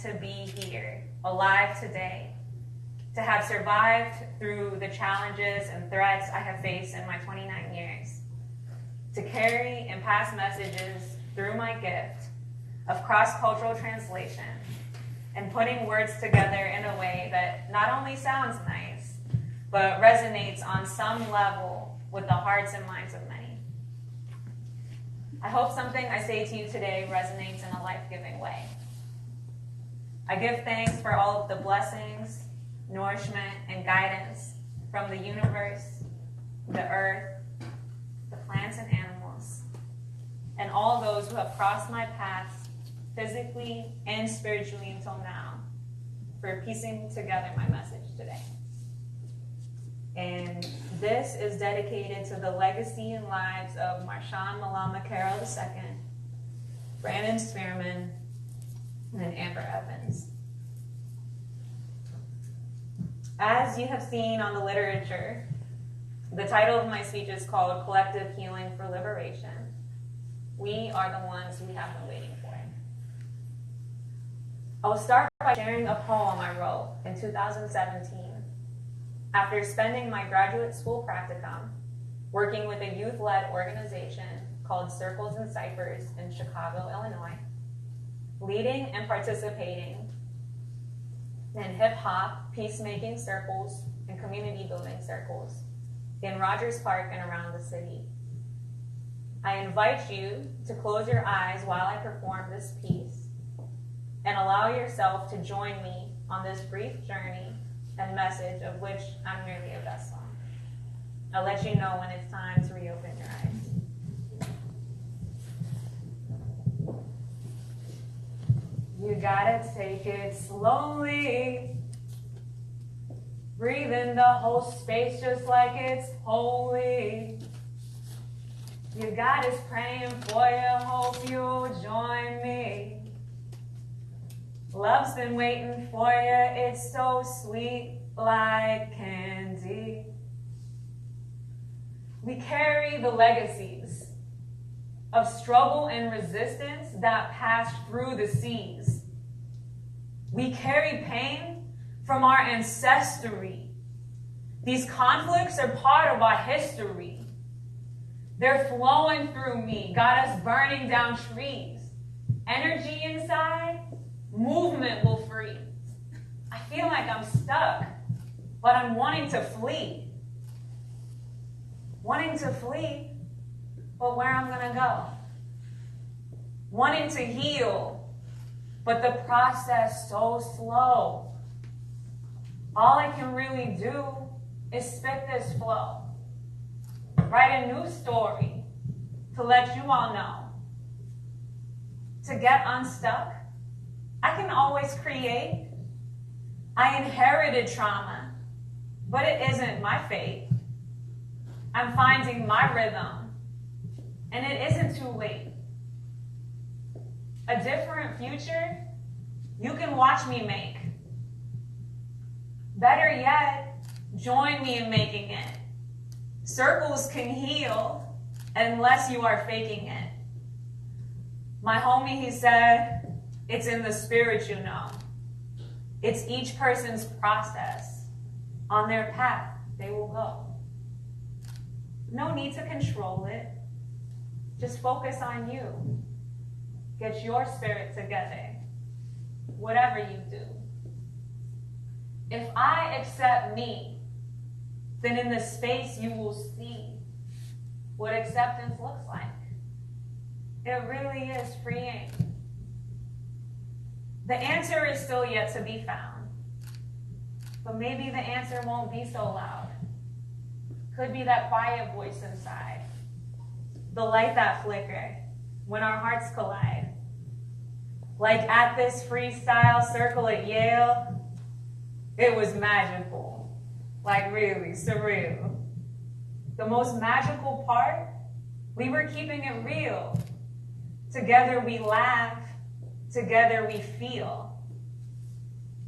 to be here, alive today, to have survived through the challenges and threats I have faced in my 29 years, to carry and pass messages through my gift of cross-cultural translation and putting words together in a way that not only sounds nice, but resonates on some level with the hearts and minds of many. I hope something I say to you today resonates in a life-giving way. I give thanks for all of the blessings, nourishment, and guidance from the universe, the earth, the plants and animals, and all those who have crossed my path physically and spiritually until now for piecing together my message today. And this is dedicated to the legacy and lives of Marshawn Malama Carroll II, Brandon Spearman, and Amber Evans. As you have seen on the literature, the title of my speech is called Collective Healing for Liberation. We are the ones we have been waiting for. I will start by sharing a poem I wrote in 2017 after spending my graduate school practicum working with a youth-led organization called Circles and Ciphers in Chicago, Illinois, leading and participating in hip-hop, peacemaking circles, and community-building circles in Rogers Park and around the city. I invite you to close your eyes while I perform this piece and allow yourself to join me on this brief journey and message of which I'm merely a vessel. I'll let you know when it's time to reopen your eyes. You gotta take it slowly. Breathe in the whole space just like it's holy. You God is praying for you, hope you'll join me. Love's been waiting for you, it's so sweet like candy. We carry the legacies of struggle and resistance that passed through the seas. We carry pain from our ancestry. These conflicts are part of our history. They're flowing through me, got us burning down trees. Energy inside, movement will free. I feel like I'm stuck, but I'm wanting to flee. Wanting to flee, but where I'm gonna go. Wanting to heal, but the process so slow. All I can really do is spit this flow. Write a new story to let you all know. To get unstuck, I can always create. I inherited trauma, but it isn't my fate. I'm finding my rhythm, and it isn't too late. A different future you can watch me make. Better yet, join me in making it. Circles can heal unless you are faking it. My homie, he said, it's in the spirit, you know. It's each person's process. On their path, they will go. No need to control it. Just focus on you. Get your spirit together, whatever you do. If I accept me, then in the space you will see what acceptance looks like. It really is freeing. The answer is still yet to be found, but maybe the answer won't be so loud. Could be that quiet voice inside, the light that flickered when our hearts collide. Like at this freestyle circle at Yale, it was magical, like really surreal. The most magical part, we were keeping it real. Together we laugh, together we feel.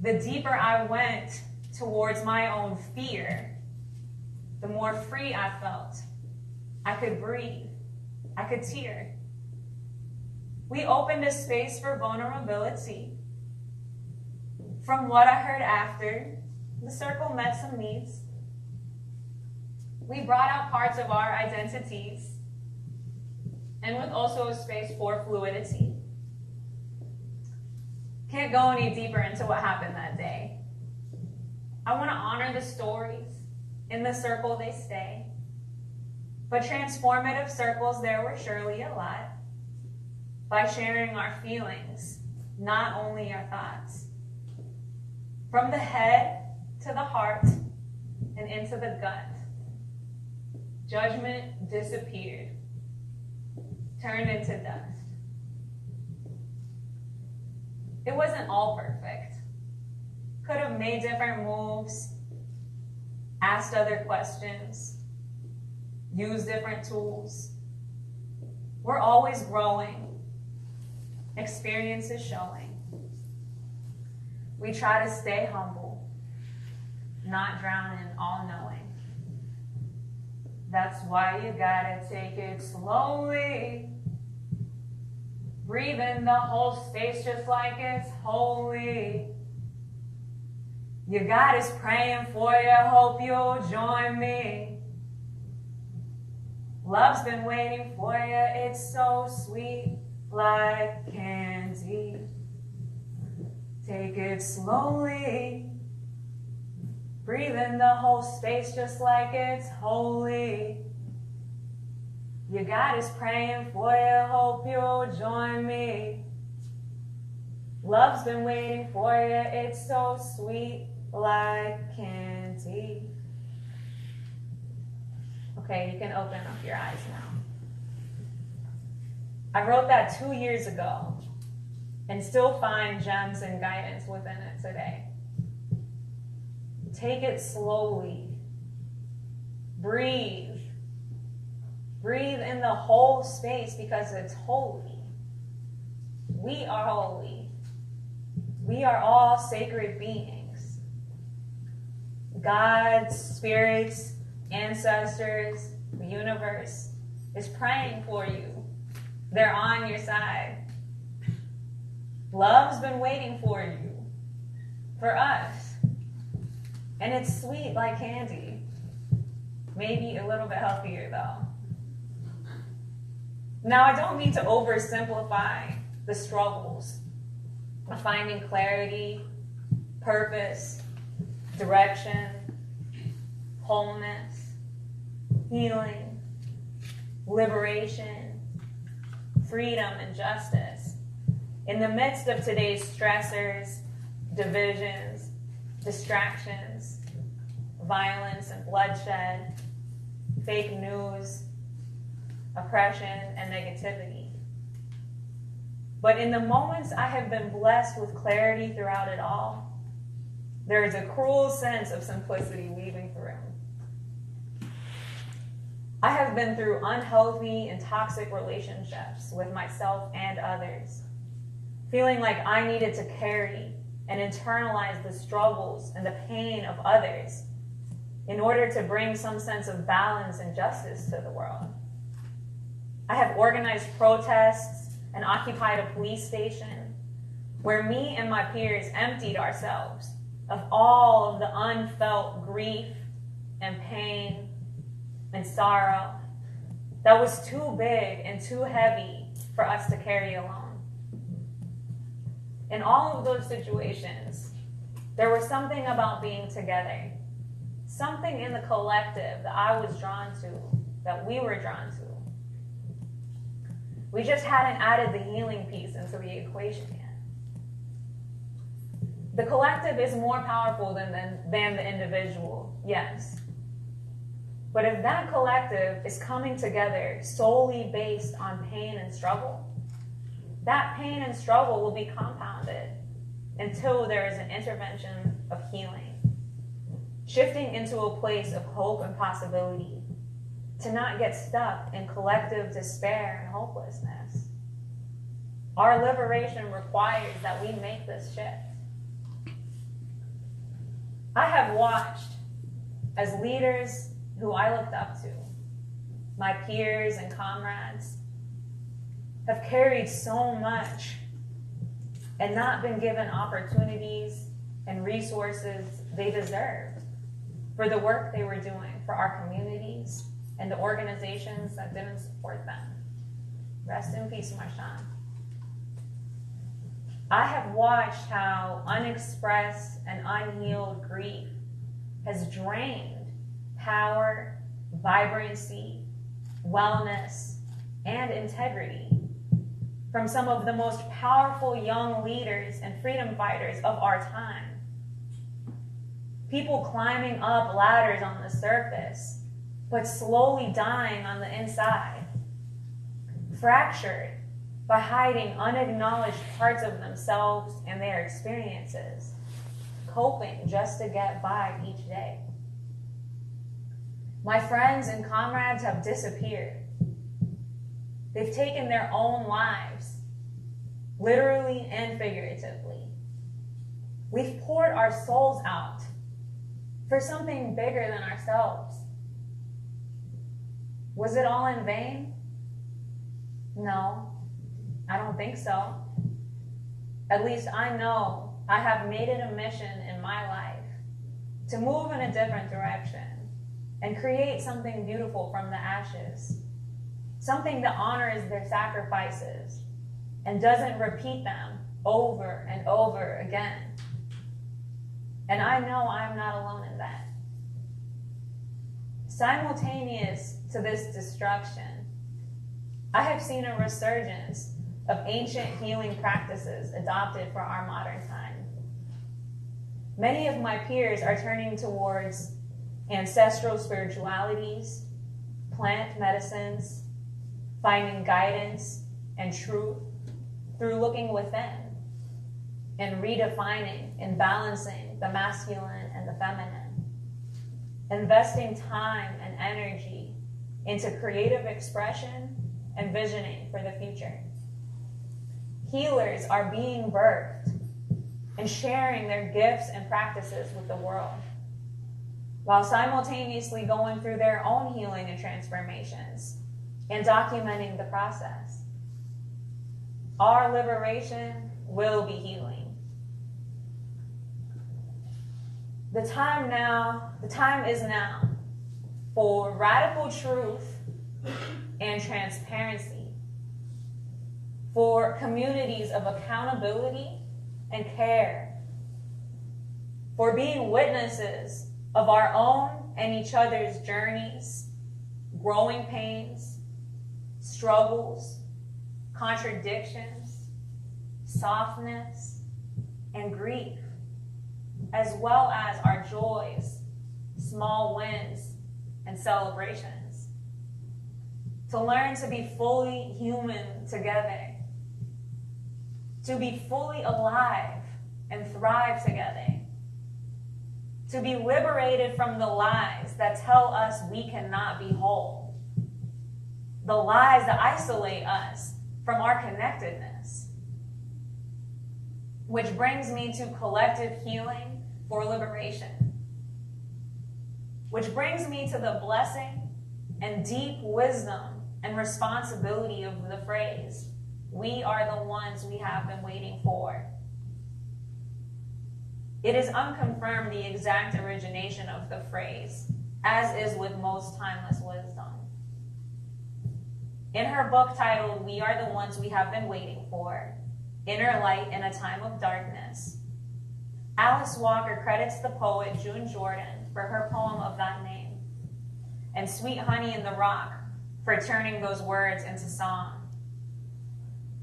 The deeper I went towards my own fear, the more free I felt. I could breathe, I could tear. We opened a space for vulnerability, From what I heard after, the circle met some needs. We brought out parts of our identities, and with also a space for fluidity. Can't go any deeper into what happened that day. I want to honor the stories. In the circle they stay. But transformative circles there were surely a lot. By sharing our feelings, not only our thoughts. From the head to the heart and into the gut. Judgment disappeared, turned into dust. It wasn't all perfect. Could have made different moves, asked other questions, used different tools. We're always growing, experiences showing. We try to stay humble, not drown in all-knowing. That's why you gotta take it slowly. Breathe in the whole space just like it's holy. Your God is praying for you, hope you'll join me. Love's been waiting for you, it's so sweet, like candy. Take it slowly. Breathe in the whole space just like it's holy. Your God is praying for you, hope you'll join me. Love's been waiting for you, it's so sweet, like candy. Okay, you can open up your eyes now. I wrote that 2 years ago and still find gems and guidance within it today. Take it slowly. Breathe. Breathe in the whole space because it's holy. We are holy. We are all sacred beings. God's spirits, ancestors, the universe is praying for you. They're on your side. Love's been waiting for you, for us. And it's sweet like candy. Maybe a little bit healthier though. Now, I don't mean to oversimplify the struggles of finding clarity, purpose, direction, wholeness, healing, liberation, freedom, and justice. In the midst of today's stressors, divisions, distractions, violence and bloodshed, fake news, oppression, and negativity. But in the moments I have been blessed with clarity throughout it all, there is a cruel sense of simplicity weaving through. I have been through unhealthy and toxic relationships with myself and others, feeling like I needed to carry and internalize the struggles and the pain of others in order to bring some sense of balance and justice to the world. I have organized protests and occupied a police station where me and my peers emptied ourselves of all of the unfelt grief and pain and sorrow that was too big and too heavy for us to carry alone. In all of those situations, there was something about being together, something in the collective that I was drawn to, that we were drawn to. We just hadn't added the healing piece into the equation yet. The collective is more powerful than the individual, yes. But if that collective is coming together solely based on pain and struggle, that pain and struggle will be compounded until there is an intervention of healing, shifting into a place of hope and possibility, to not get stuck in collective despair and hopelessness. Our liberation requires that we make this shift. I have watched as leaders who I looked up to, my peers and comrades, have carried so much and not been given opportunities and resources they deserved for the work they were doing for our communities and the organizations that didn't support them. Rest in peace, Marshawn. I have watched how unexpressed and unhealed grief has drained power, vibrancy, wellness, and integrity from some of the most powerful young leaders and freedom fighters of our time. People climbing up ladders on the surface, but slowly dying on the inside, fractured by hiding unacknowledged parts of themselves and their experiences, coping just to get by each day. My friends and comrades have disappeared. They've taken their own lives, literally and figuratively. We've poured our souls out for something bigger than ourselves. Was it all in vain? No, I don't think so. At least I know I have made it a mission in my life to move in a different direction and create something beautiful from the ashes, something that honors their sacrifices and doesn't repeat them over and over again. And I know I'm not alone in that. Simultaneous to this destruction, I have seen a resurgence of ancient healing practices adopted for our modern time. Many of my peers are turning towards ancestral spiritualities, plant medicines, finding guidance and truth through looking within and redefining and balancing the masculine and the feminine, investing time and energy into creative expression and visioning for the future. Healers are being birthed and sharing their gifts and practices with the world, while simultaneously going through their own healing and transformations and documenting the process. Our liberation will be healing. The time is now for radical truth and transparency, for communities of accountability and care, for being witnesses of our own and each other's journeys, growing pains, struggles, contradictions, softness, and grief, as well as our joys, small wins, and celebrations. To learn to be fully human together, to be fully alive and thrive together, to be liberated from the lies that tell us we cannot be whole, the lies that isolate us from our connectedness. Which brings me to collective healing for liberation. Which brings me to the blessing and deep wisdom and responsibility of the phrase, "We are the ones we have been waiting for." It is unconfirmed the exact origination of the phrase, as is with most timeless wisdom. In her book titled, "We Are the Ones We Have Been Waiting For, Inner Light in a Time of Darkness," Alice Walker credits the poet June Jordan for her poem of that name, and Sweet Honey in the Rock for turning those words into song.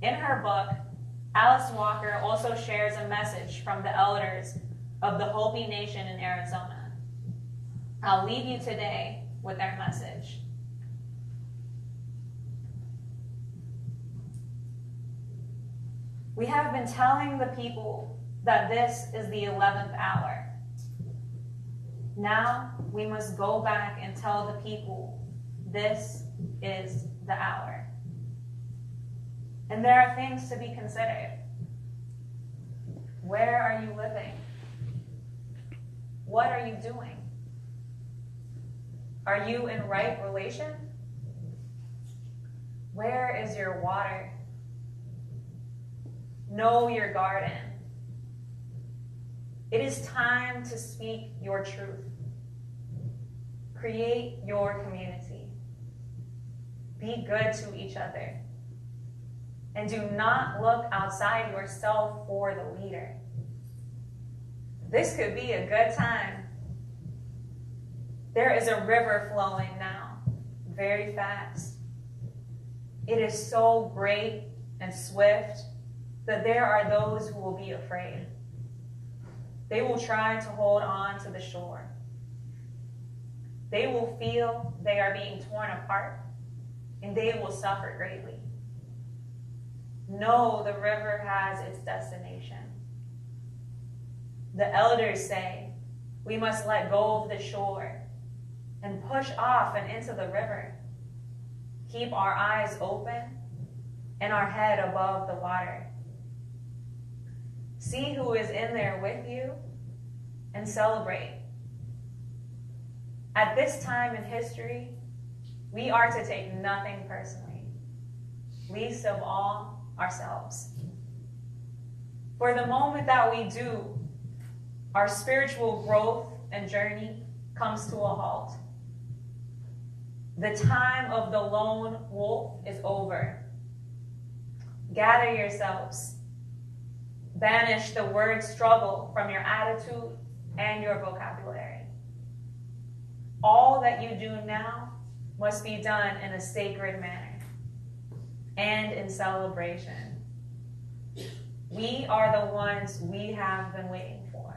In her book, Alice Walker also shares a message from the elders of the Hopi Nation in Arizona. I'll leave you today with their message. We have been telling the people that this is the 11th hour. Now we must go back and tell the people this is the hour. And there are things to be considered. Where are you living? What are you doing? Are you in right relation? Where is your water? Know your garden. It is time to speak your truth. Create your community. Be good to each other. And do not look outside yourself for the leader. This could be a good time. There is a river flowing now, very fast. It is so great and swift that there are those who will be afraid. They will try to hold on to the shore. They will feel they are being torn apart, and they will suffer greatly. No, the river has its destination. The elders say, we must let go of the shore and push off and into the river. Keep our eyes open and our head above the water. See who is in there with you and celebrate. At this time in history, we are to take nothing personally, least of all ourselves. For the moment that we do, our spiritual growth and journey comes to a halt. The time of the lone wolf is over. Gather yourselves. Banish the word struggle from your attitude and your vocabulary. All that you do now must be done in a sacred manner and in celebration. We are the ones we have been waiting for.